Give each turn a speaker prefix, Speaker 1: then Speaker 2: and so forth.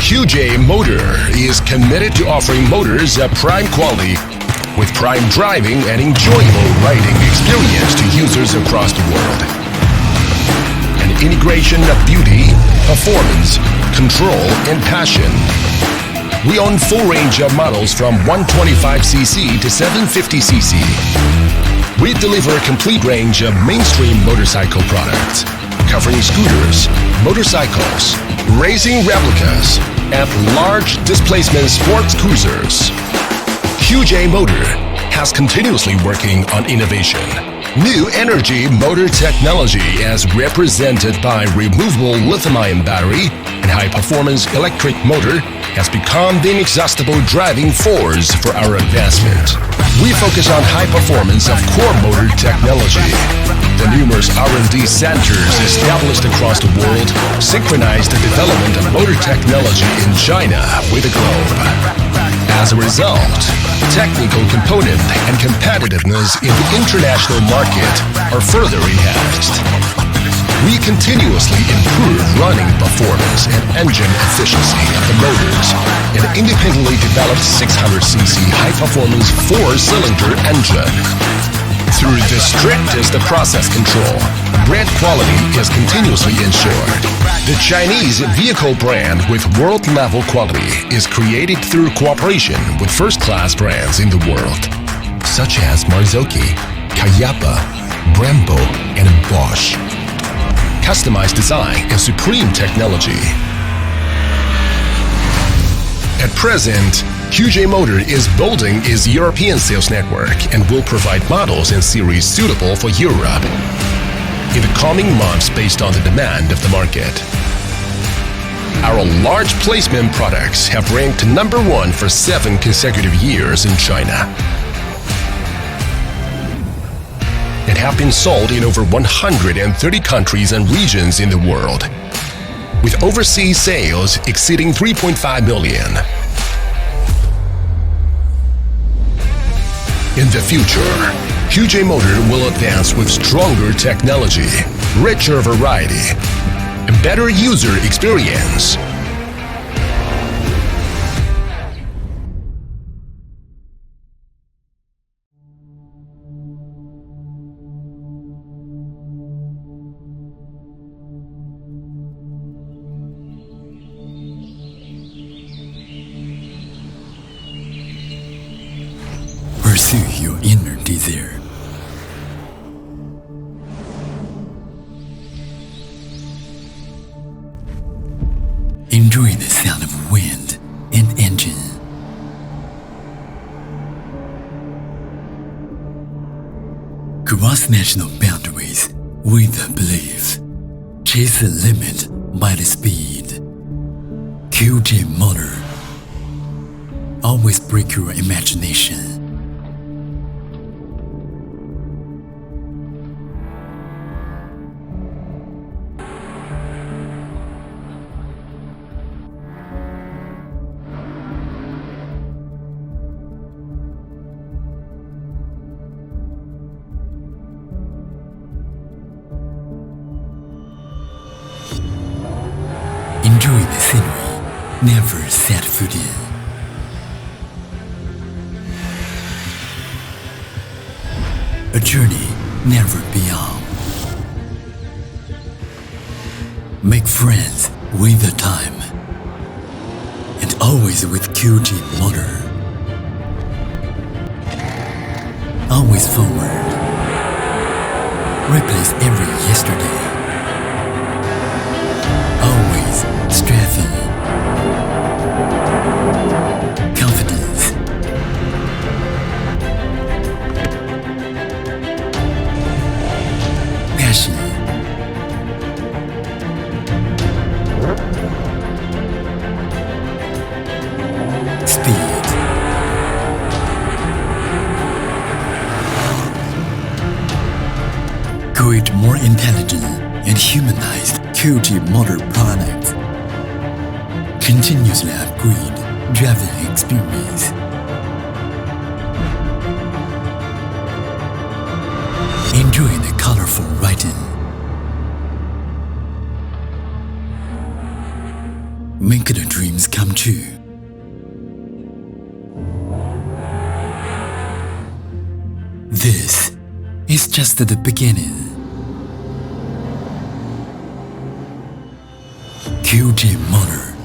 Speaker 1: QJ Motor is committed to offering motors of prime quality with prime driving and enjoyable riding experience to users across the world. An integration of beauty, performance, control, and passion. We own full range of models from 125cc to 750cc. We deliver a complete range of mainstream motorcycle products, covering scooters, motorcycles, racing replicas, and large displacement sports cruisers. QJ Motor has continuously working on innovation. New energy motor technology as represented by removable lithium-ion battery and high-performance electric motor has become the inexhaustible driving force for our advancement. We focus on high performance of core motor technology. The numerous R&D centers established across the world synchronize the development of motor technology in China with the globe. As a result, technical component and competitiveness in the international market are further enhanced. We continuously improve running performance and engine efficiency of the motors and independently developed 600cc high-performance four-cylinder engine. Through the strictest process control, brand quality is continuously ensured. The Chinese vehicle brand with world-level quality is created through cooperation with first-class brands in the world, such as Marzocchi, Cayapa, Brembo, and Bosch. Customized design and supreme technology. At present, QJ Motor is building its European sales network and will provide models and series suitable for Europe in the coming months based on the demand of the market. Our large placement products have ranked number 1 for 7 consecutive years in China and have been sold in over 130 countries and regions in the world, with overseas sales exceeding 3.5 million. In the future, QJ Motor will advance with stronger technology, richer variety, and better user experience.
Speaker 2: Pursue your inner desire. Enjoy the sound of wind and engine. Cross national boundaries with a belief. Chase the limit by the speed. QJ Motor. Always break your imagination. Enjoy the scenery, never set foot in. A journey never beyond. Make friends with the time, and always with QJ Motor. Always forward. Replace every yesterday. Always strengthen. Confidence. Passion. Speed. Create more intelligent and humanized QJ Motor products. Continuously upgrade driving experience. Enjoy the colorful riding. Make the dreams come come true. This is just the beginning. QJ Motor